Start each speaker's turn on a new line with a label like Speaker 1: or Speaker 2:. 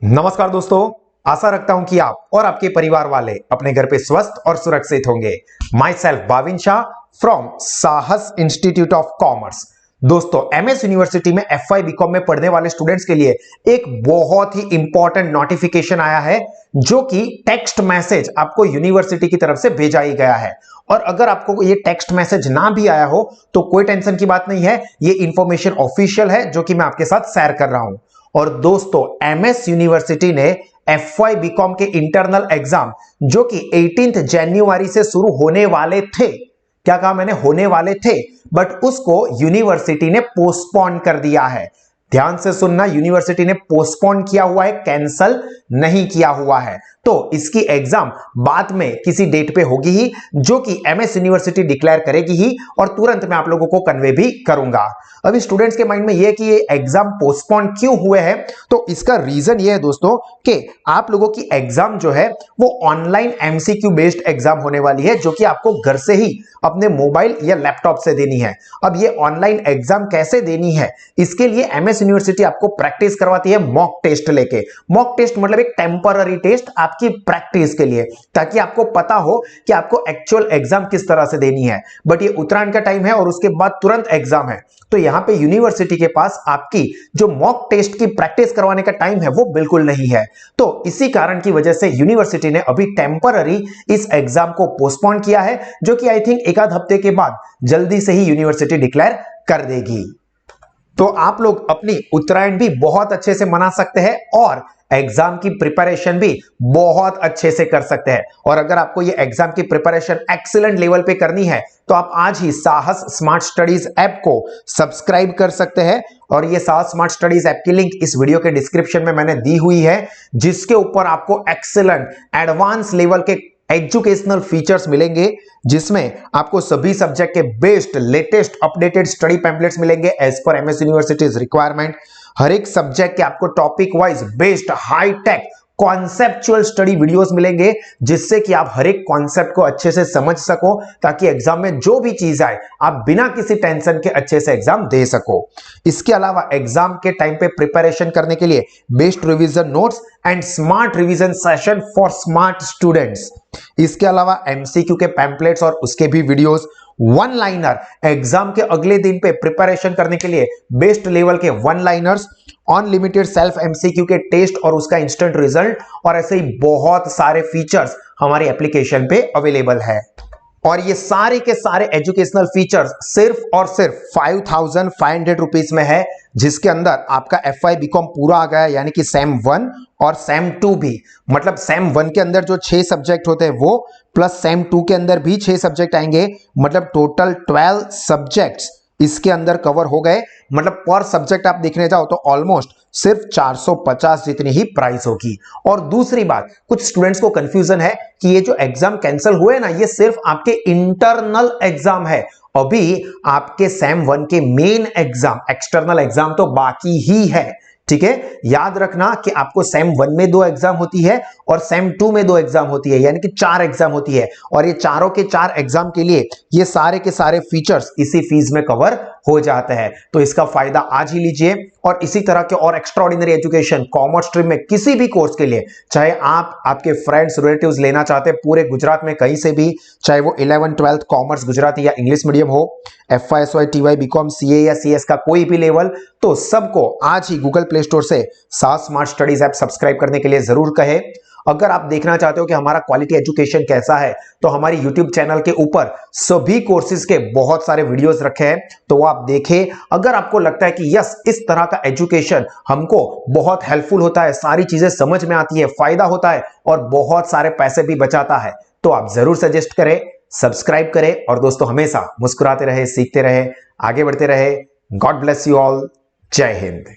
Speaker 1: नमस्कार दोस्तों, आशा रखता हूं कि आप और आपके परिवार वाले अपने घर पे स्वस्थ और सुरक्षित होंगे। My self Bhavin Shah from साहस इंस्टीट्यूट ऑफ कॉमर्स। दोस्तों, एमएस यूनिवर्सिटी में एफवाई बीकॉम में पढ़ने वाले स्टूडेंट्स के लिए एक बहुत ही इंपॉर्टेंट नोटिफिकेशन आया है, जो कि टेक्स्ट मैसेज आपको यूनिवर्सिटी की तरफ से भेजा ही गया है। और अगर आपको ये टेक्स्ट मैसेज ना भी आया हो तो कोई टेंशन की बात नहीं है, ये इंफॉर्मेशन ऑफिशियल है जो कि मैं आपके साथ शेयर कर रहा हूं। और दोस्तों, एमएस यूनिवर्सिटी ने एफवाई बीकॉम के इंटरनल एग्जाम जो कि 18 जनवरी से शुरू होने वाले थे, क्या कहा मैंने, होने वाले थे, बट उसको यूनिवर्सिटी ने पोस्टपोन कर दिया है। ध्यान से सुनना, यूनिवर्सिटी ने पोस्टपोन किया हुआ है, कैंसल नहीं किया हुआ है। तो इसकी एग्जाम बाद में किसी डेट पे होगी ही, जो कि एमएस यूनिवर्सिटी डिक्लेयर करेगी ही, और तुरंत मैं आप लोगों को कन्वे भी करूंगा। अभी स्टूडेंट्स के माइंड में यह कि ये एग्जाम पोस्टपोन क्यों हुए हैं, तो इसका रीजन ये है दोस्तों कि आप लोगों की एग्जाम जो है वो ऑनलाइन एमसीक्यू बेस्ड एग्जाम होने वाली है, जो कि आपको घर से ही अपने मोबाइल या लैपटॉप से देनी है। अब ये ऑनलाइन एग्जाम कैसे देनी है, इसके लिए एमएस यूनिवर्सिटी आपको प्रैक्टिस करवाती है मॉक टेस्ट लेके। मॉक टेस्ट मतलब एक टेम्पररी टेस्ट आपकी प्रैक्टिस के लिए, ताकि आपको पता हो कि आपको एक्चुअल एग्जाम किस तरह से देनी है। बट ये उत्तरायण का टाइम है और उसके बाद तुरंत एग्जाम है, तो यहां पे यूनिवर्सिटी के पास आपकी जो मॉक टेस्ट की प्रैक्टिस करवाने का टाइम है वो बिल्कुल नहीं है। तो इसी कारण की वजह से यूनिवर्सिटी ने अभी टेम्पररी इस एग्जाम को पोस्टपोन किया है, जो कि आई थिंक एक आध हफ्ते के बाद जल्दी से ही यूनिवर्सिटी डिक्लेयर कर देगी। तो आप लोग अपनी उत्तरायण भी बहुत अच्छे से मना सकते हैं और एग्जाम की प्रिपरेशन भी बहुत अच्छे से कर सकते हैं। और अगर आपको ये एग्जाम की प्रिपरेशन एक्सीलेंट लेवल पे करनी है तो आप आज ही साहस स्मार्ट स्टडीज ऐप को सब्सक्राइब कर सकते हैं। और ये साहस स्मार्ट स्टडीज ऐप की लिंक इस वीडियो के डिस्क्रिप्शन में मैंने दी हुई है, जिसके ऊपर आपको एक्सीलेंट एडवांस लेवल के एजुकेशनल फीचर्स मिलेंगे, जिसमें आपको सभी सब्जेक्ट के best latest updated study pamphlets मिलेंगे as per MS universities requirement. हर एक सब्जेक्ट के आपको topic wise based high tech conceptual study videos मिलेंगे, जिससे कि आप हर एक कॉन्सेप्ट को अच्छे से समझ सको, ताकि एग्जाम में जो भी चीज आए आप बिना किसी टेंशन के अच्छे से एग्जाम दे सको। इसके अलावा एग्जाम के टाइम पे प्रिपरेशन करने के लिए best revision notes and smart revision session for smart students. इसके अलावा एमसीक्यू के पैम्पलेट्स और उसके भी वीडियोस, वन लाइनर एग्जाम के अगले दिन पे प्रिपरेशन करने के लिए बेस्ट लेवल के one liners, unlimited self MCQ के टेस्ट और उसका इंस्टेंट रिजल्ट, और ऐसे ही बहुत सारे फीचर्स हमारी एप्लीकेशन पे अवेलेबल है। और ये सारे के सारे एजुकेशनल फीचर्स सिर्फ और सिर्फ 5500 रुपीज में है, जिसके अंदर आपका एफवाई बीकॉम पूरा आ गया, यानी कि सेम 1 और सेम 2 भी। मतलब सेम 1 के अंदर जो 6 सब्जेक्ट होते हैं वो, प्लस सेम 2 के अंदर भी 6 सब्जेक्ट आएंगे, मतलब टोटल 12 सब्जेक्ट्स इसके अंदर कवर हो गए। मतलब पर सब्जेक्ट आप देखने जाओ तो ऑलमोस्ट सिर्फ 450 जितनी ही प्राइस होगी। और दूसरी बात, कुछ स्टूडेंट्स को कंफ्यूजन है कि ये जो एग्जाम कैंसिल हुए ना, ये सिर्फ आपके इंटरनल एग्जाम है। अभी आपके सेम 1 के मेन एग्जाम, एक्सटर्नल एग्जाम तो बाकी ही है। ठीक है, याद रखना कि आपको सेम 1 में 2 एग्जाम होती है और सेम 2 में 2 एग्जाम होती है, यानी कि 4 एग्जाम होती है। और ये चारों के 4 एग्जाम के लिए ये सारे के सारे फीचर्स इसी फीस में कवर हो जाते हैं। तो इसका फायदा आज ही लीजिए। और इसी तरह के और एक्स्ट्राऑर्डिनरी एजुकेशन कॉमर्स स्ट्रीम में किसी भी कोर्स के लिए, चाहे आप आपके फ्रेंड्स रिलेटिव्स लेना चाहते हैं पूरे गुजरात में कहीं से भी, चाहे वो 11th 12th कॉमर्स गुजराती या इंग्लिश मीडियम हो, FY SY TY BCom CA या सीएस का कोई भी लेवल, तो सबको आज ही गूगल प्ले स्टोर से साहस स्मार्ट स्टडीज ऐप सब्सक्राइब करने के लिए जरूर कहे। अगर आप देखना चाहते हो कि हमारा क्वालिटी एजुकेशन कैसा है, तो हमारी यूट्यूब चैनल के ऊपर सभी कोर्सेज के बहुत सारे वीडियोस रखे हैं, तो वो आप देखें। अगर आपको लगता है कि यस, इस तरह का एजुकेशन हमको बहुत हेल्पफुल होता है, सारी चीजें समझ में आती है, फायदा होता है और बहुत सारे पैसे भी बचाता है, तो आप जरूर सजेस्ट करें, सब्सक्राइब करें। और दोस्तों, हमेशा मुस्कुराते रहे, सीखते रहे, आगे बढ़ते रहे। God bless you all. जय हिंद।